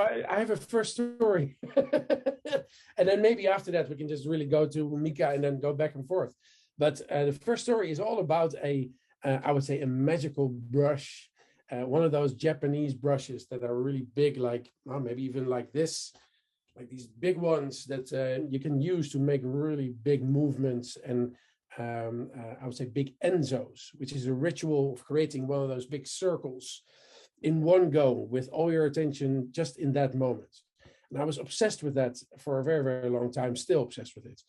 I have a first story. And then maybe after that, we can just really go to Mika and then go back and forth. But the first story is all about I would say, a magical brush. One of those Japanese brushes that are really big, like maybe even like this, like these big ones that you can use to make really big movements. And I would say big enzos, which is a ritual of creating one of those big circles in one go with all your attention just in that moment. And I was obsessed with that for a very, very long time, still obsessed with it.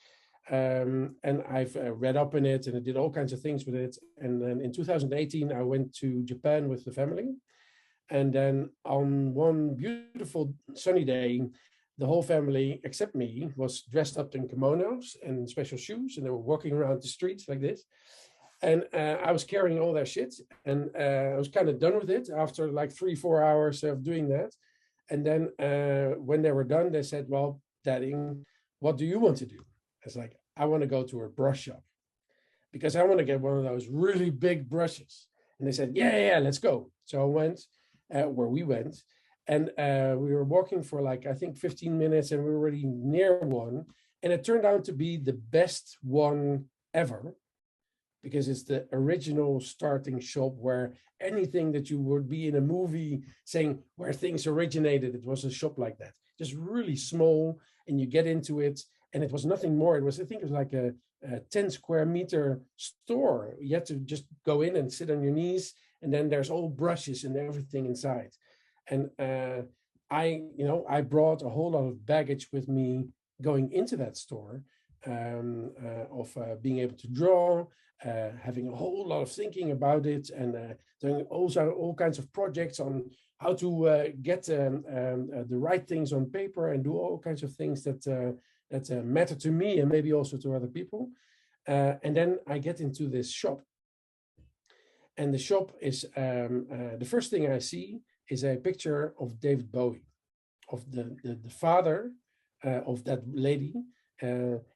And I've read up in it and I did all kinds of things with it. And then in 2018, I went to Japan with the family. And then on one beautiful sunny day, the whole family, except me, was dressed up in kimonos and special shoes. And they were walking around the streets like this. And I was carrying all their shit. And I was kind of done with it after like 3-4 hours of doing that. And then when they were done, they said, well, Daddy, what do you want to do? It's like, I want to go to a brush shop because I want to get one of those really big brushes. And they said, yeah, let's go. So I went where we went. And we were walking for like, I think 15 minutes and we were already near one. And it turned out to be the best one ever because it's the original starting shop where anything that you would be in a movie saying where things originated, it was a shop like that. Just really small and you get into it. And it was nothing more. It was, I think it was like a 10 square meter store. You had to just go in and sit on your knees. And then there's all brushes and everything inside. And I brought a whole lot of baggage with me going into that store of being able to draw, having a whole lot of thinking about it, and doing also all kinds of projects on how to get the right things on paper and do all kinds of things that matter to me and maybe also to other people. And then I get into this shop. And the shop is, the first thing I see is a picture of David Bowie, of the father of that lady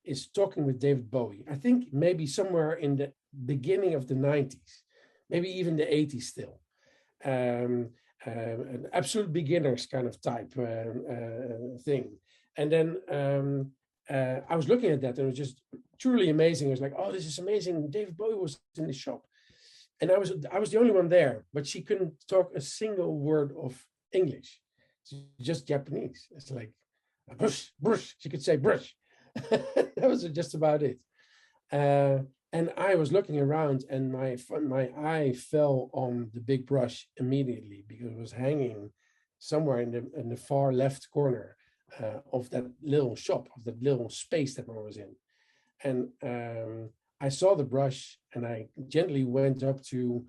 is talking with David Bowie. I think maybe somewhere in the beginning of the 90s, maybe even the 80s still. An absolute beginners kind of type thing. And then I was looking at that and it was just truly amazing. I was like, oh, this is amazing. David Bowie was in the shop. And I was the only one there, but she couldn't talk a single word of English. It's just Japanese. It's like, brush, brush. She could say brush. That was just about it. And I was looking around and my eye fell on the big brush immediately because it was hanging somewhere in the far left corner of that little shop, of that little space that I was in. And I saw the brush and I gently went up to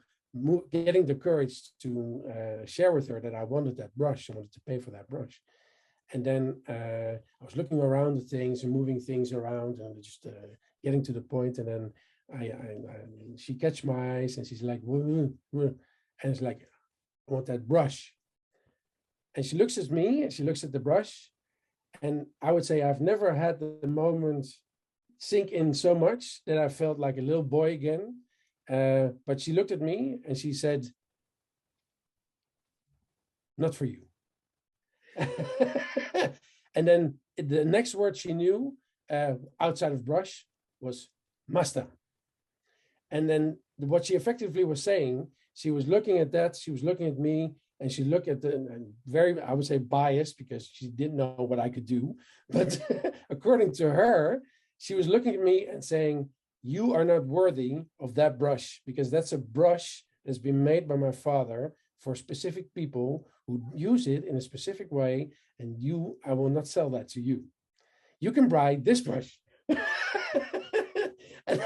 getting the courage to share with her that I wanted that brush. I wanted to pay for that brush. And then I was looking around the things and moving things around and just getting to the point. And then she catch my eyes and she's like, and it's like, I want that brush. And she looks at me and she looks at the brush. And I would say I've never had the moment sink in so much that I felt like a little boy again. But she looked at me and she said, not for you. And then the next word she knew outside of brush was master. And then what she effectively was saying, she was looking at that, she was looking at me, and she looked at the very, I would say biased because she didn't know what I could do. But according to her, she was looking at me and saying, you are not worthy of that brush because that's a brush that's been made by my father for specific people who use it in a specific way. And I will not sell that to you. You can buy this brush. And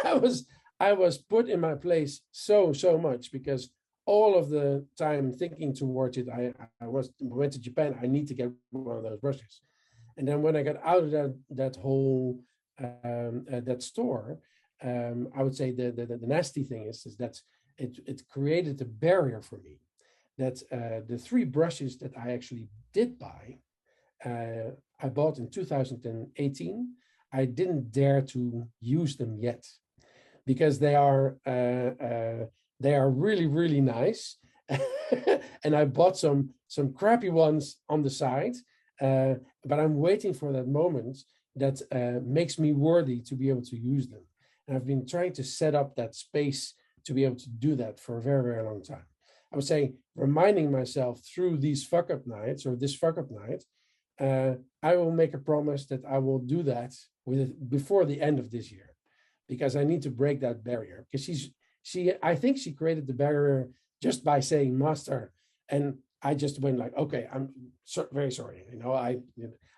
I was put in my place so much because all of the time thinking towards it, I went to Japan, I need to get one of those brushes. And then when I got out of that whole that store, I would say the nasty thing is that it created a barrier for me. That the 3 brushes that I actually did buy, I bought in 2018. I didn't dare to use them yet because they are really, really nice. and I bought some crappy ones on the side, but I'm waiting for that moment that makes me worthy to be able to use them. And I've been trying to set up that space to be able to do that for a very, very long time. I would say reminding myself through these fuck up nights or this fuck up night, I will make a promise that I will do that before the end of this year, because I need to break that barrier. Because I think she created the barrier just by saying master, and I just went like, okay, I'm very sorry.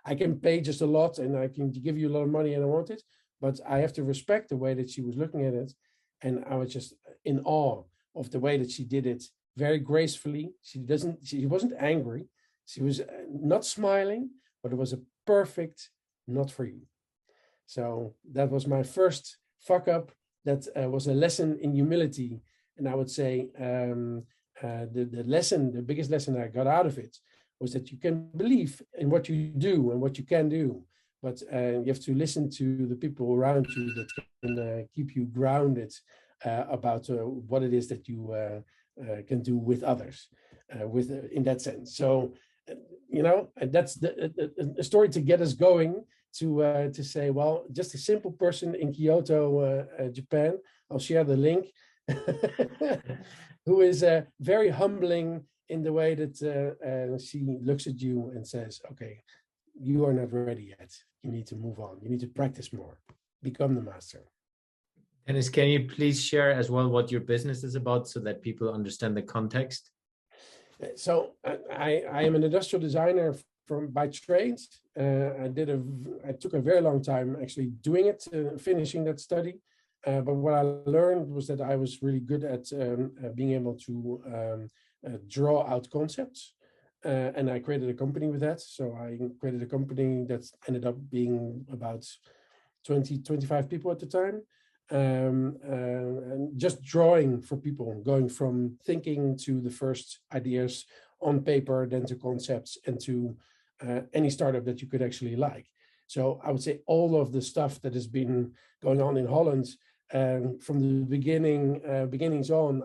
I can pay just a lot, and I can give you a lot of money, and I want it, but I have to respect the way that she was looking at it, and I was just in awe of the way that she did it, very gracefully. She wasn't angry. She was not smiling, but it was a perfect not for you. So that was my first fuck up. That was a lesson in humility. And I would say the biggest lesson I got out of it was that you can believe in what you do and what you can do, but you have to listen to the people around you that can keep you grounded about what it is that you can do with others, in that sense. So, that's a story to get us going to say, well, just a simple person in Kyoto, Japan. I'll share the link, who is very humbling in the way that she looks at you and says, okay, you are not ready yet. You need to move on. You need to practice more, become the master. Dennis, can you please share as well what your business is about so that people understand the context? So I am an industrial designer by trade. I took a very long time actually doing it, finishing that study. But what I learned was that I was really good at being able to draw out concepts. And I created a company with that. So I created a company that ended up being about 25 people at the time. And just drawing for people, going from thinking to the first ideas on paper, then to concepts, and to any startup that you could actually like. So I would say all of the stuff that has been going on in Holland from the beginnings on,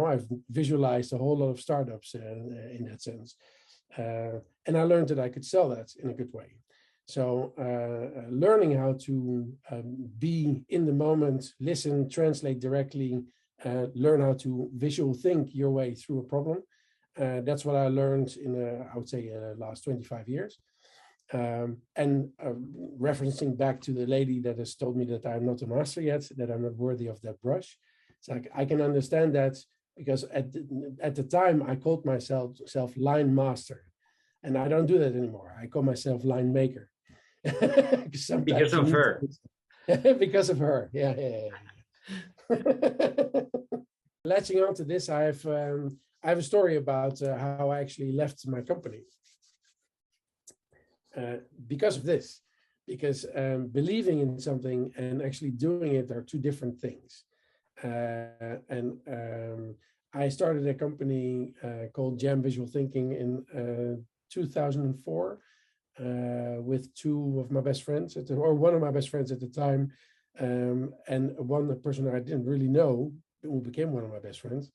I've visualized a whole lot of startups in that sense, and I learned that I could sell that in a good way. So learning how to be in the moment, listen, translate directly, learn how to visual think your way through a problem. That's what I learned in, I would say, last 25 years. And referencing back to the lady that has told me that I'm not a master yet, that I'm not worthy of that brush. So I can understand that, because at the time I called myself line master, and I don't do that anymore. I call myself line maker. Because of her. Because of her, yeah. Latching on to this, I have a story about how I actually left my company. Because of this, because believing in something and actually doing it are two different things. And I started a company called Jam Visual Thinking in 2004 with two of my best friends, or one of my best friends at the time, and one person I didn't really know, who became one of my best friends.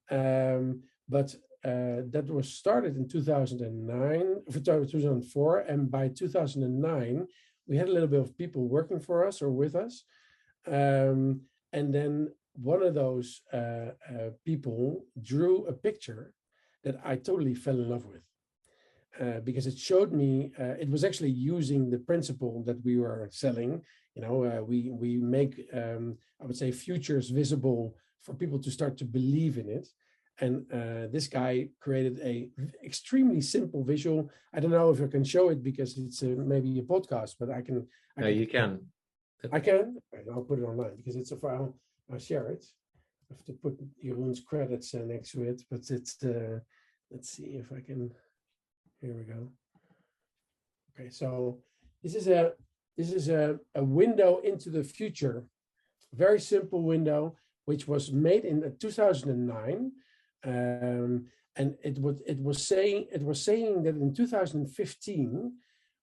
But that was started in 2004, and by 2009 we had a little bit of people working for us or with us, and then one of those people drew a picture that I totally fell in love with, because it showed me it was actually using the principle that we were selling. We make I would say futures visible for people to start to believe in it. And this guy created a extremely simple visual. I don't know if I can show it because it's maybe a podcast, but I can. You can. I can. I'll put it online because it's a file. I'll share it. I have to put Jeroen's credits next to it, but it's let's see if I can. Here we go. Okay, so this is a window into the future. Very simple window, which was made in 2009. And it was saying that in 2015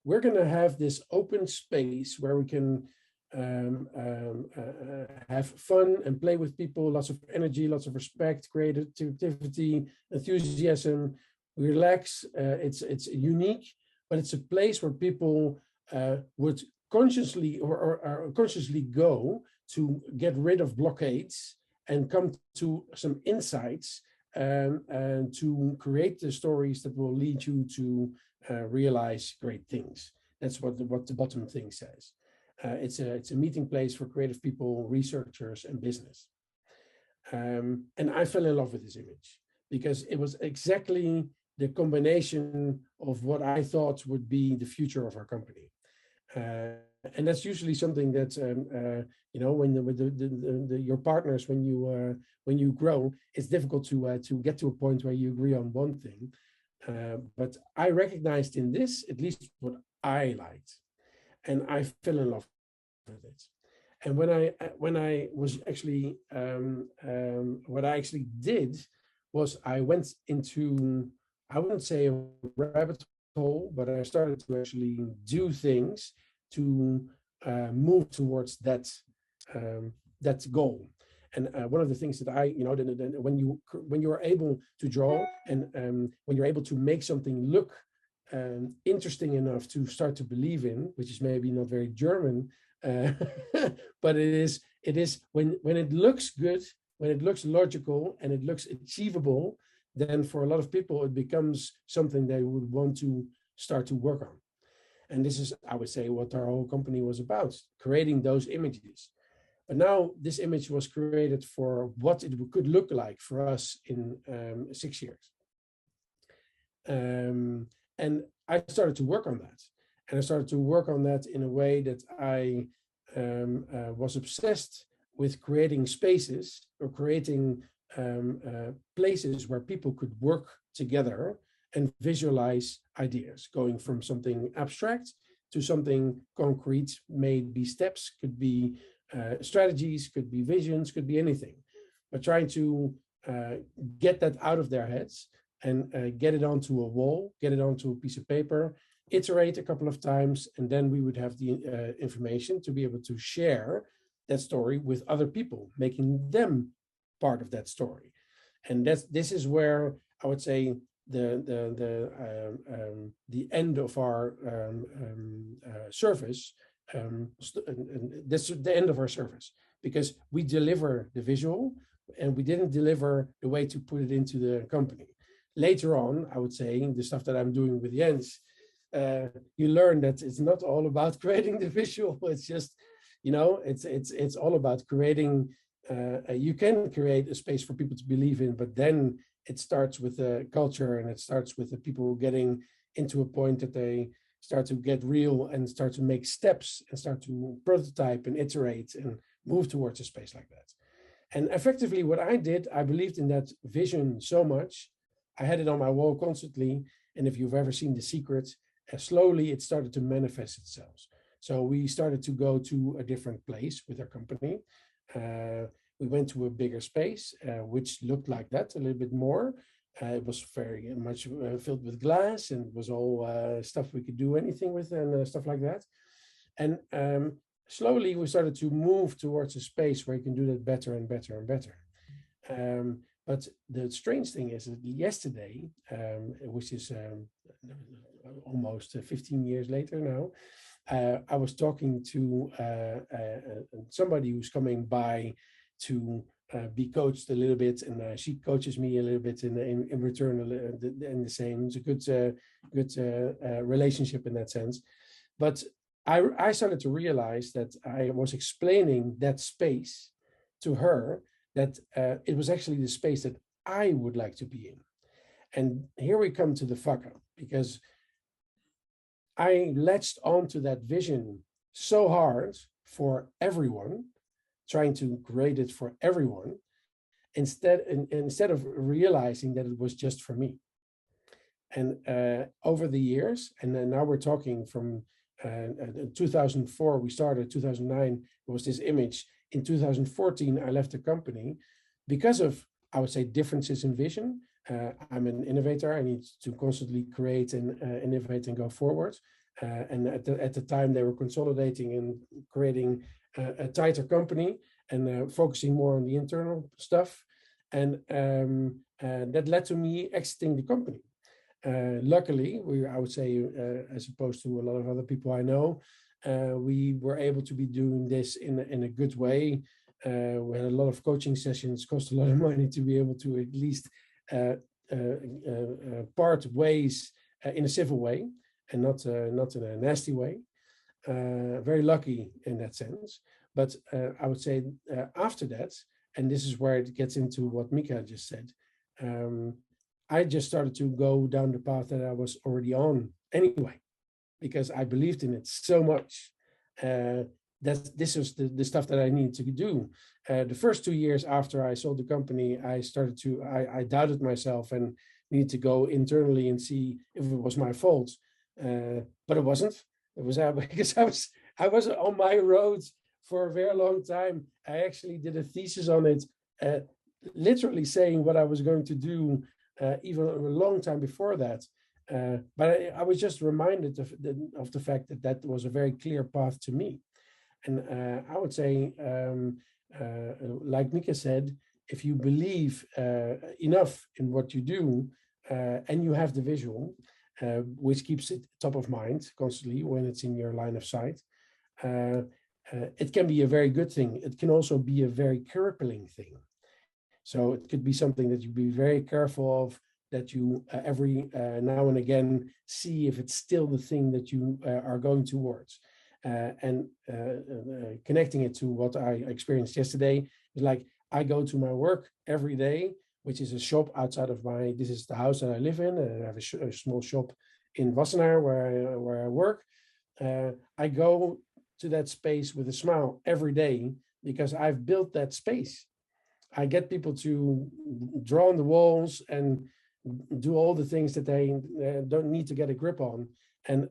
we're going to have this open space where we can have fun and play with people, lots of energy, lots of respect, creativity, enthusiasm. We relax. It's unique, but it's a place where people would consciously or consciously go to get rid of blockades and come to some insights and to create the stories that will lead you to realize great things. That's what the bottom thing says. It's a meeting place for creative people, researchers, and business. And I fell in love with this image because it was exactly the combination of what I thought would be the future of our company. And that's usually something that when your partners, when you grow, it's difficult to get to a point where you agree on one thing. But I recognized in this at least what I liked, and I fell in love with it. And when I was actually what I actually did was I went into, I wouldn't say a rabbit hole, but I started to actually do things to move towards that goal. And one of the things that when you are able to draw and when you're able to make something look interesting enough to start to believe in, which is maybe not very German, but it is when it looks good, when it looks logical and it looks achievable, then for a lot of people it becomes something they would want to start to work on. And this is, I would say, what our whole company was about, creating those images. But now this image was created for what it could look like for us in 6 years. And I started to work on that. And I started to work on that in a way that I was obsessed with creating spaces or creating places where people could work together and visualize ideas, going from something abstract to something concrete, maybe steps, could be strategies, could be visions, could be anything. But trying to get that out of their heads and get it onto a wall, get it onto a piece of paper, iterate a couple of times, and then we would have the information to be able to share that story with other people, making them part of that story. And this is where I would say the end of our service. This is the end of our service because we deliver the visual and we didn't deliver the way to put it into the company. Later on, I would say the stuff that I'm doing with Jens, you learn that it's not all about creating the visual. It's just, it's all about creating. You can create a space for people to believe in, but then it starts with the culture and it starts with the people getting into a point that they start to get real and start to make steps and start to prototype and iterate and move towards a space like that. And effectively what I did, I believed in that vision so much. I had it on my wall constantly. And if you've ever seen The Secret, slowly it started to manifest itself. So we started to go to a different place with our company. We went to a bigger space, which looked like that a little bit more. It was very much filled with glass and it was all stuff we could do anything with and stuff like that. And slowly we started to move towards a space where you can do that better and better and better. But the strange thing is that yesterday, which is almost 15 years later now, I was talking to somebody who's coming by to be coached a little bit, and she coaches me a little bit in return, and the same. It's a good relationship in that sense. But I started to realize that I was explaining that space to her, that it was actually the space that I would like to be in. And here we come to the fuck up, because I latched onto that vision so hard for everyone, trying to create it for everyone, instead of realizing that it was just for me. And over the years, and then now we're talking from 2004, we started, 2009, it was this image. In 2014, I left the company because of, I would say, differences in vision. I'm an innovator. I need to constantly create and innovate and go forward. And at the time, they were consolidating and creating a tighter company and focusing more on the internal stuff. And that led to me exiting the company. Luckily, I would say, as opposed to a lot of other people I know, we were able to be doing this in a good way. We had a lot of coaching sessions, cost a lot of money to be able to at least part ways in a civil way and not in a nasty way. Very lucky in that sense. But I would say after that, and this is where it gets into what Mika just said, I just started to go down the path that I was already on anyway, because I believed in it so much. That this was the stuff that I needed to do. The first 2 years after I sold the company, I doubted myself and needed to go internally and see if it was my fault. But it wasn't. It was because I was on my road for a very long time. I actually did a thesis on it, literally saying what I was going to do, even a long time before that. But I was just reminded of the fact that was a very clear path to me. And I would say, like Mika said, if you believe enough in what you do and you have the visual, which keeps it top of mind constantly when it's in your line of sight, it can be a very good thing. It can also be a very crippling thing. So it could be something that you be very careful of, that you every now and again see if it's still the thing that you are going towards. And connecting it to what I experienced yesterday is like, I go to my work every day, which is a shop outside of this is the house that I live in, and I have a small shop in Wassenaar where I work. I go to that space with a smile every day because I've built that space. I get people to draw on the walls and do all the things that they don't need to get a grip on. And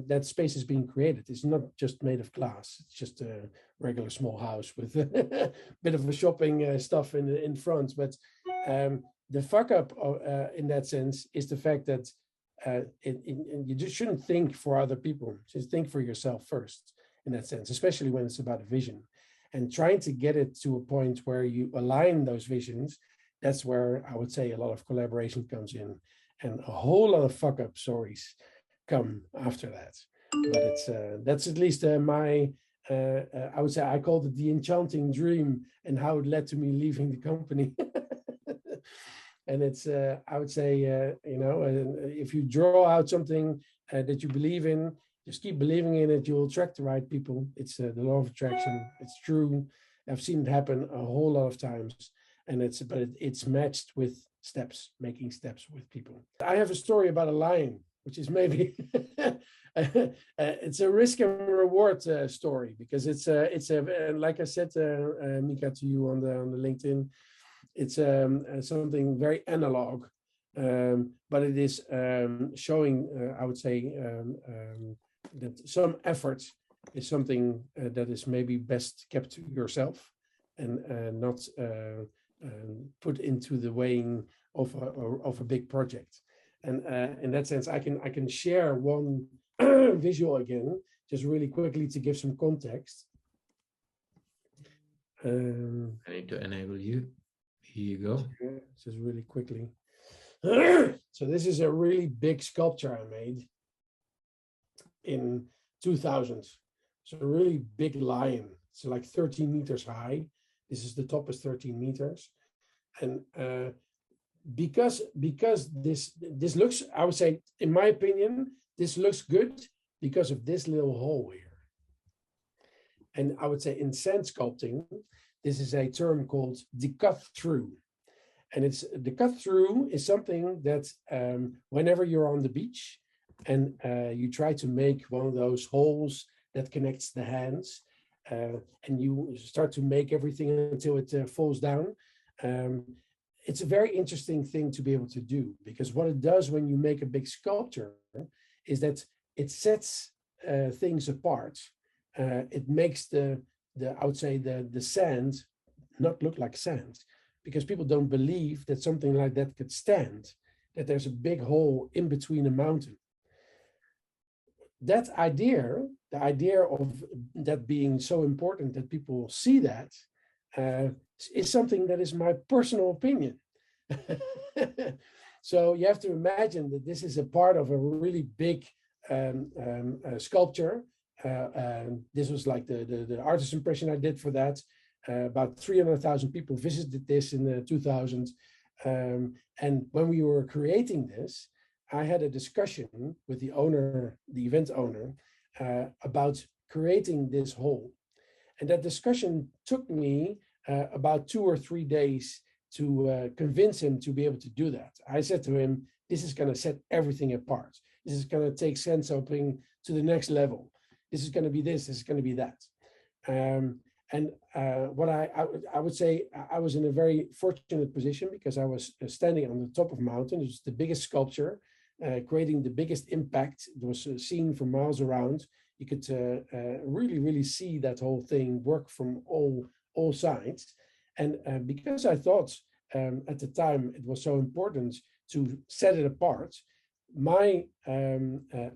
that space is being created. It's not just made of glass. It's just a regular small house with a bit of a shopping stuff in front. But the fuck up in that sense is the fact that you just shouldn't think for other people. Just think for yourself first in that sense, especially when it's about a vision. And trying to get it to a point where you align those visions, that's where I would say a lot of collaboration comes in. And a whole lot of fuck up stories come after that. But that's at least my I would say I called it the enchanting dream and how it led to me leaving the company. And it's I would say if you draw out something that you believe in, just keep believing in it. You'll attract the right people. It's the law of attraction. It's true. I've seen it happen a whole lot of times, and it's matched with steps, making steps with people. I have a story about a lion, which is maybe it's a risk and reward story, because it's like I said, Mika, to you on the LinkedIn, it's something very analog, but it is showing, I would say, that some effort is something that is maybe best kept to yourself and not put into the weighing of a big project. And in that sense, I can share one visual again, just really quickly to give some context. I need to enable you. Here you go. Just really quickly. So this is a really big sculpture I made in 2000. So a really big lion. It's like 13 meters high. This is the top is 13 meters. And because this looks, I would say, in my opinion, this looks good because of this little hole here. And I would say in sand sculpting, this is a term called the cut through. And it's the cut through is something that whenever you're on the beach and you try to make one of those holes that connects the hands, and you start to make everything until it falls down. It's a very interesting thing to be able to do, because what it does when you make a big sculpture is that it sets things apart. It makes the I would say the sand not look like sand, because people don't believe that something like that could stand, that there's a big hole in between a mountain. that idea, the idea of that being so important that people see that, is something that is my personal opinion. So you have to imagine that this is a part of a really big sculpture. This was like the artist impression I did for that. About 300,000 people visited this in the 2000s. And when we were creating this, I had a discussion with the owner, the event owner, about creating this hall. And that discussion took me about 2 or 3 days to convince him to be able to do that. I said to him, this is going to set everything apart. This is going to take sense opening to the next level. This is going to be this is going to be that. What I would say, I was in a very fortunate position because I was standing on the top of a mountain. It was the biggest sculpture, creating the biggest impact. It was seen for miles around. You could really, really see that whole thing work from all sides. And because I thought at the time it was so important to set it apart, my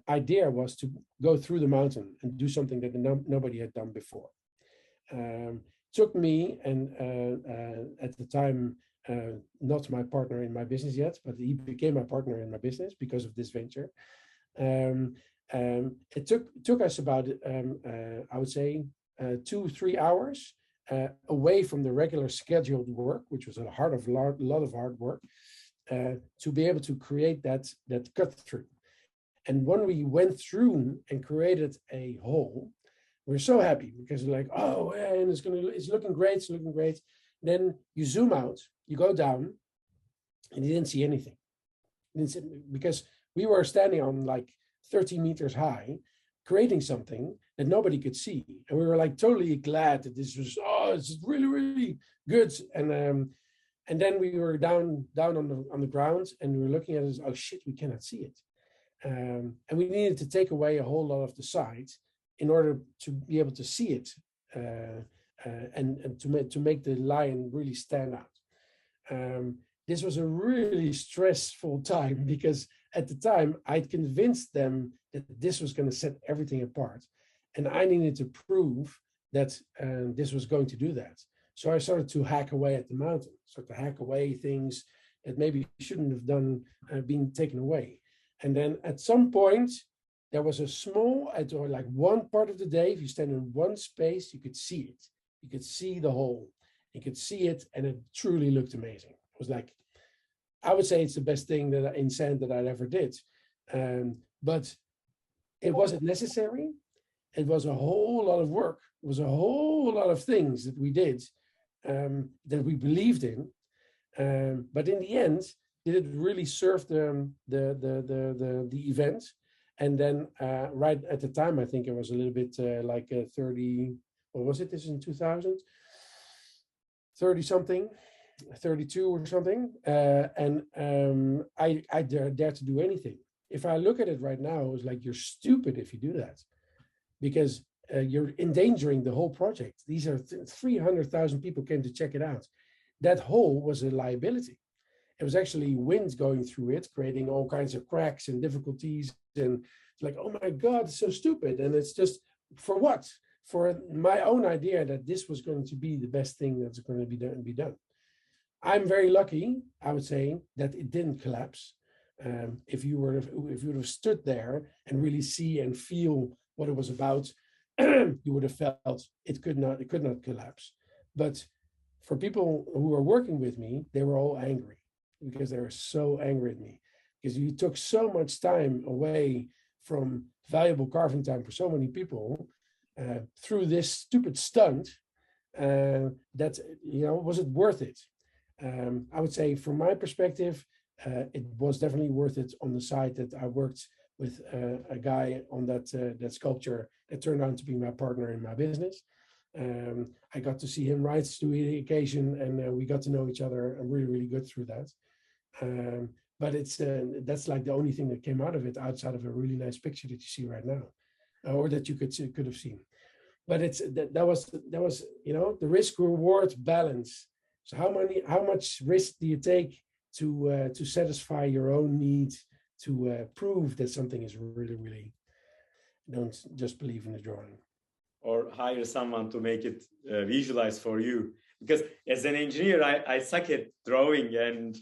idea was to go through the mountain and do something that nobody had done before. Took me, and at the time, not my partner in my business yet, but he became my partner in my business because of this venture. It took us about, I would say, 2-3 hours away from the regular scheduled work, which was a lot of hard work, to be able to create that cut through. And when we went through and created a hole, we're so happy because we're like, oh, and it's looking great, it's looking great. Then you zoom out, you go down, and you didn't see anything. Because we were standing on like 30 meters high, creating something that nobody could see. And we were like totally glad that this was, it's really, really good. And then we were down on the ground, and we were looking at it, oh shit, we cannot see it. And we needed to take away a whole lot of the sides in order to be able to see it, and to make the lion really stand out. This was a really stressful time because at the time I'd convinced them that this was going to set everything apart, and I needed to prove that this was going to do that. So I started to hack away at the mountain, started to hack away things that maybe shouldn't have done, been taken away. And then at some point, there was a small, or like one part of the day, if you stand in one space, you could see it. You could see the hole. You could see it, and it truly looked amazing. It was like, I would say it's the best thing in sand that I ever did. But it wasn't necessary. It was a whole lot of work. It was a whole lot of things that we did, that we believed in. But in the end, did it really serve the event? And then right at the time, I think it was a little bit like 30, what was it? This is in 2000, 30 something, 32 or something. And I dare to do anything. If I look at it right now, it's like, you're stupid if you do that, because you're endangering the whole project. These are 300,000 people came to check it out. That hole was a liability. It was actually wind going through it, creating all kinds of cracks and difficulties. And it's like, oh my God, it's so stupid. And it's just, for what? For my own idea that this was going to be the best thing that's going to be done. I'm very lucky, I would say, that it didn't collapse. If you would have stood there and really see and feel what it was about, you would have felt it could not collapse. But for people who were working with me, they were all angry, because they were so angry at me, because you took so much time away from valuable carving time for so many people through this stupid stunt. That, was it worth it? I would say, from my perspective, it was definitely worth it on the side that I worked with a guy on that sculpture that turned out to be my partner in my business. I got to see him rise to the occasion, and we got to know each other really, really good through that. But that's like the only thing that came out of it, outside of a really nice picture that you see right now, or that you could have seen. But that was the risk reward balance. So how much risk do you take to satisfy your own needs, to prove that something is really, really Don't just believe in the drawing. Or hire someone to make it visualize for you. Because as an engineer, I suck at drawing and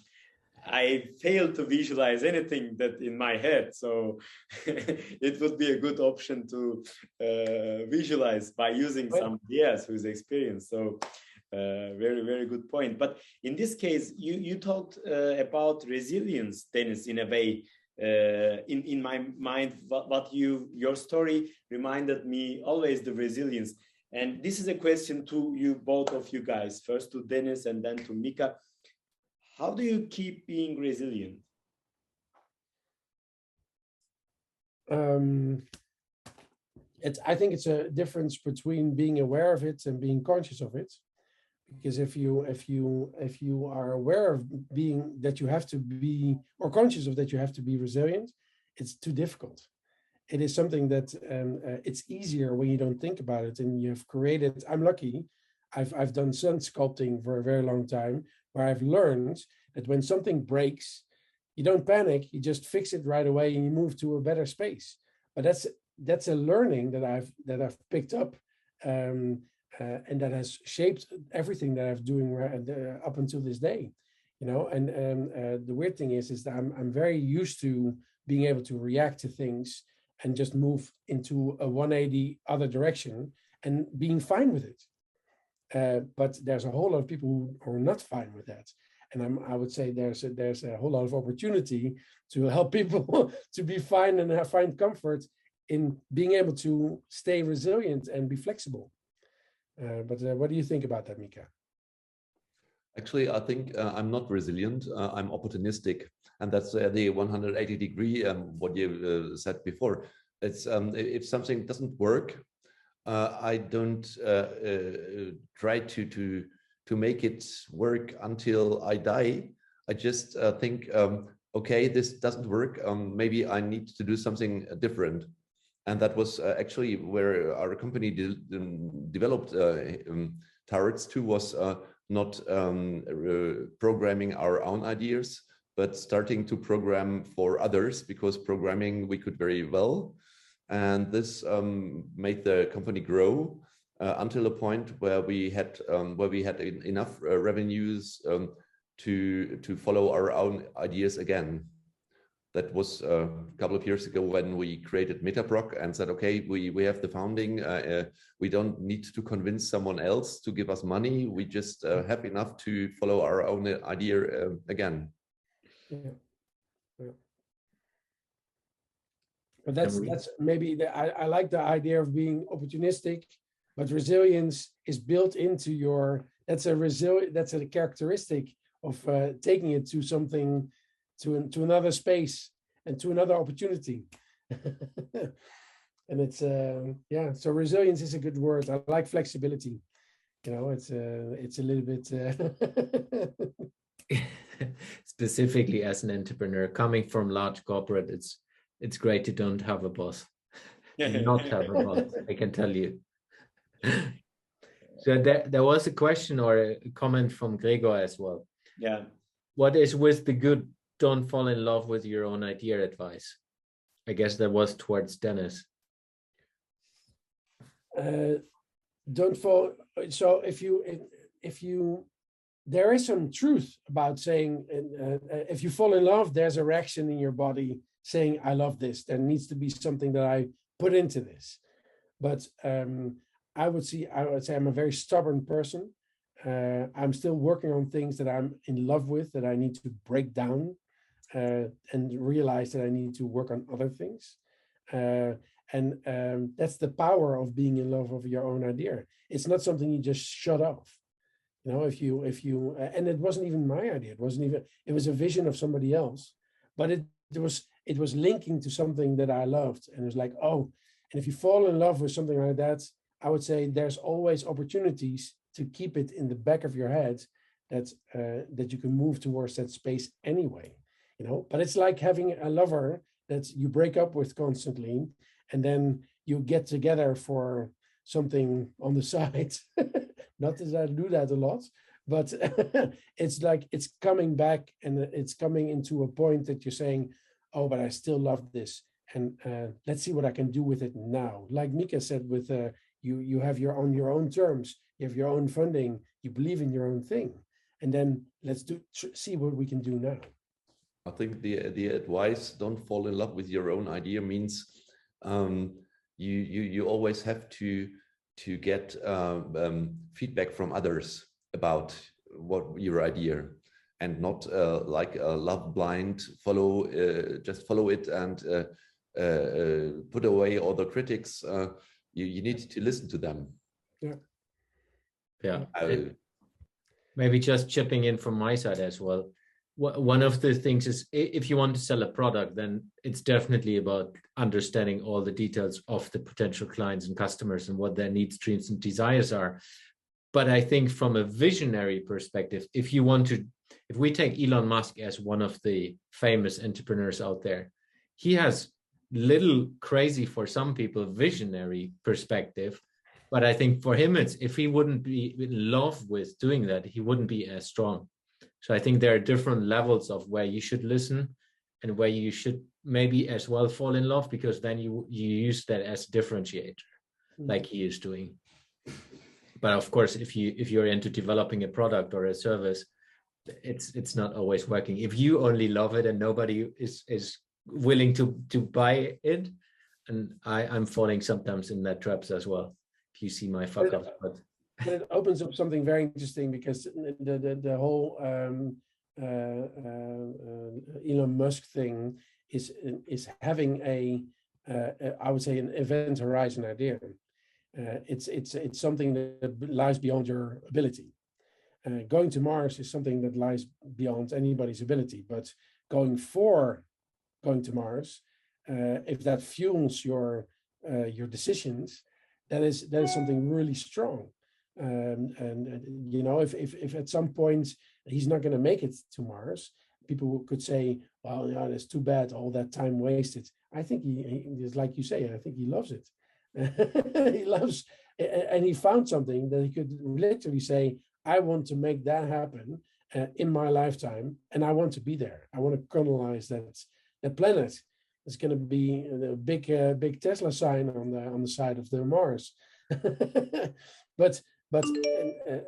I fail to visualize anything that in my head. So it would be a good option to visualize by using somebody else who's experienced. So very, very good point. But in this case, you talked about resilience, Dennis, in a way. In my mind, what your story reminded me always the resilience. And this is a question to you, both of you guys, first to Dennis and then to Mika. How do you keep being resilient? I think it's a difference between being aware of it and being conscious of it. Because if you are aware of being that you have to be, or conscious of that you have to be resilient, it's too difficult. It is something that it's easier when you don't think about it and you've created. I'm lucky. I've done sun sculpting for a very long time, where I've learned that when something breaks, you don't panic. You just fix it right away and you move to a better space. But that's a learning that I've picked up. And that has shaped everything that I'm doing up until this day, you know. And the weird thing is that I'm very used to being able to react to things and just move into a 180 other direction and being fine with it. But there's a whole lot of people who are not fine with that, and I would say there's a whole lot of opportunity to help people to be fine and find comfort in being able to stay resilient and be flexible. But what do you think about that, Mika? Actually, I think I'm not resilient. I'm opportunistic, and that's the 180-degree. What you said before. It's if something doesn't work, I don't try to make it work until I die. I just think, okay, this doesn't work. Maybe I need to do something different. And that was actually where our company developed turrets too, was not programming our own ideas, but starting to program for others, because programming we could very well. And this made the company grow until a point where we had enough revenues to follow our own ideas again. That was a couple of years ago when we created Metaproc and said, okay, we have the founding. We don't need to convince someone else to give us money. We just have enough to follow our own idea again. Yeah. But that's maybe I like the idea of being opportunistic, but resilience is built into your. That's a characteristic of taking it to something. To another space and to another opportunity. And it's so resilience is a good word. I like flexibility, you know. It's a little bit specifically as an entrepreneur coming from large corporate, it's great to don't have a boss. Not have a boss, I can tell you. So there was a question or a comment from Gregor as well. Yeah. What is with the good don't fall in love with your own idea advice? I guess that was towards Dennis. Don't fall. So if you, there is some truth about saying, if you fall in love, there's a reaction in your body saying, I love this. There needs to be something that I put into this. But I would say I'm a very stubborn person. I'm still working on things that I'm in love with, that I need to break down and realize that I need to work on other things. And that's the power of being in love with your own idea. It's not something you just shut off. You know, if you and it wasn't even my idea. It was a vision of somebody else, but it was linking to something that I loved. And it was like, oh, and if you fall in love with something like that, I would say there's always opportunities to keep it in the back of your head that you can move towards that space anyway, you know. But it's like having a lover that you break up with constantly, and then you get together for something on the side. Not that I do that a lot, but it's like it's coming back and it's coming into a point that you're saying, oh, but I still love this. and let's see what I can do with it now. Like Mika said, with you have your on your own terms, you have your own funding, you believe in your own thing, and then let's see what we can do now. I think the advice, don't fall in love with your own idea, means you always have to get feedback from others about what your idea, and not like a love blind follow, just follow it and put away all the critics. You need to listen to them. Yeah. Maybe just chipping in from my side as well. One of the things is, if you want to sell a product, then it's definitely about understanding all the details of the potential clients and customers and what their needs, dreams, and desires are. But I think from a visionary perspective, if we take Elon Musk as one of the famous entrepreneurs out there, he has little, crazy for some people, visionary perspective. But I think for him, it's, if he wouldn't be in love with doing that, he wouldn't be as strong. So I think there are different levels of where you should listen and where you should maybe as well fall in love, because then you use that as differentiator, like he is doing. But of course, if you're into developing a product or a service, it's not always working. If you only love it and nobody is willing to buy it, and I'm falling sometimes in that traps as well. If you see my fuck ups, but it opens up something very interesting, because the whole Elon Musk thing is having I would say an event horizon idea. It's something that lies beyond your ability. Going to Mars is something that lies beyond anybody's ability, but going to Mars, if that fuels your decisions, that is something really strong. And you know, if at some point he's not going to make it to Mars, people could say, well, yeah, that's too bad, all that time wasted. I think he is, like you say, I think he loves it. He loves, and he found something that he could literally say, I want to make that happen in my lifetime, and I want to be there. I want to colonize that planet. It's going to be a big Tesla sign on the side of the Mars. but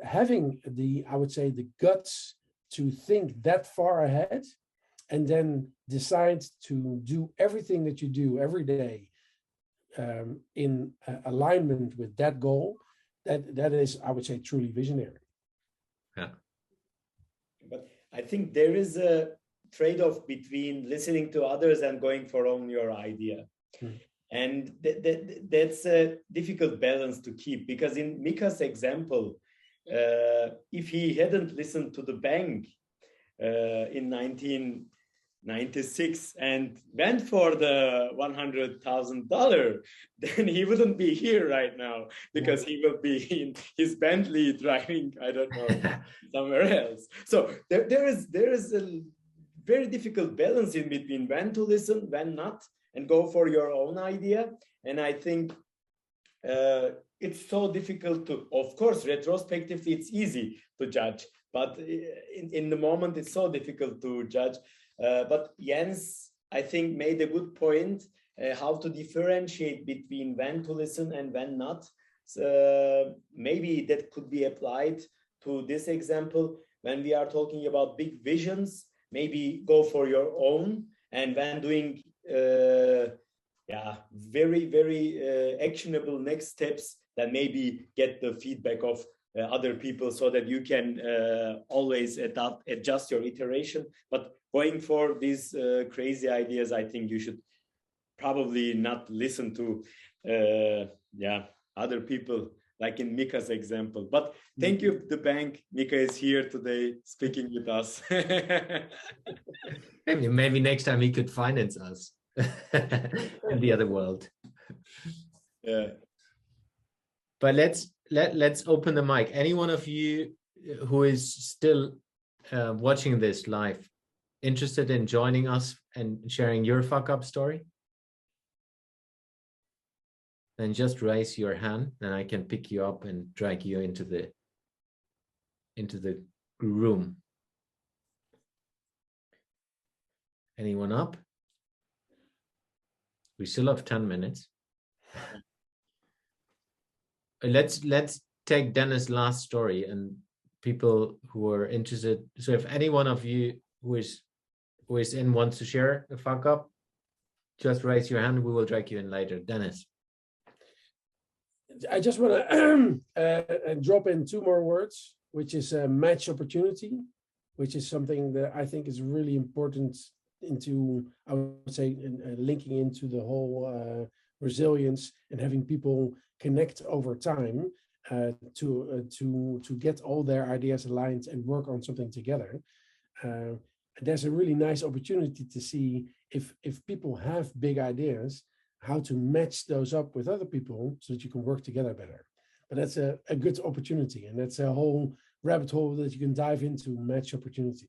having I would say the guts to think that far ahead, and then decide to do everything that you do every day in alignment with that goal, that is, I would say, truly visionary. Yeah. But I think there is a trade-off between listening to others and going for your idea. And that's a difficult balance to keep, because in Mika's example, if he hadn't listened to the bank in 1996 and went for the $100,000, then he wouldn't be here right now, because he will be in his Bentley driving, I don't know, somewhere else. So there is a very difficult balance in between when to listen, when not, and go for your own idea. And I think it's so difficult to, of course, retrospectively, it's easy to judge, but in the moment, it's so difficult to judge. But Jens, I think, made a good point, how to differentiate between when to listen and when not. So maybe that could be applied to this example. When we are talking about big visions, maybe go for your own, and when doing very, very actionable next steps, then maybe get the feedback of other people, so that you can always adjust your iteration. But going for these crazy ideas, I think you should probably not listen to other people, like in Mika's example. But thank you, the bank. Mika is here today speaking with us. maybe next time he could finance us in the other world. Yeah. But let's open the mic. Any one of you who is still watching this live, interested in joining us and sharing your fuck up story? Then just raise your hand, and I can pick you up and drag you into the room. Anyone up? We still have 10 minutes. Let's take Dennis' last story and people who are interested. So if any one of you who is in wants to share a fuck up, just raise your hand. We will drag you in later. Dennis. I just want to drop in two more words, which is match opportunity, which is something that I think is really important into, I would say, linking into the whole resilience and having people connect over time to get all their ideas aligned and work on something together. There's a really nice opportunity to see if people have big ideas, how to match those up with other people so that you can work together better. But that's a good opportunity, and that's a whole rabbit hole that you can dive into, match opportunity.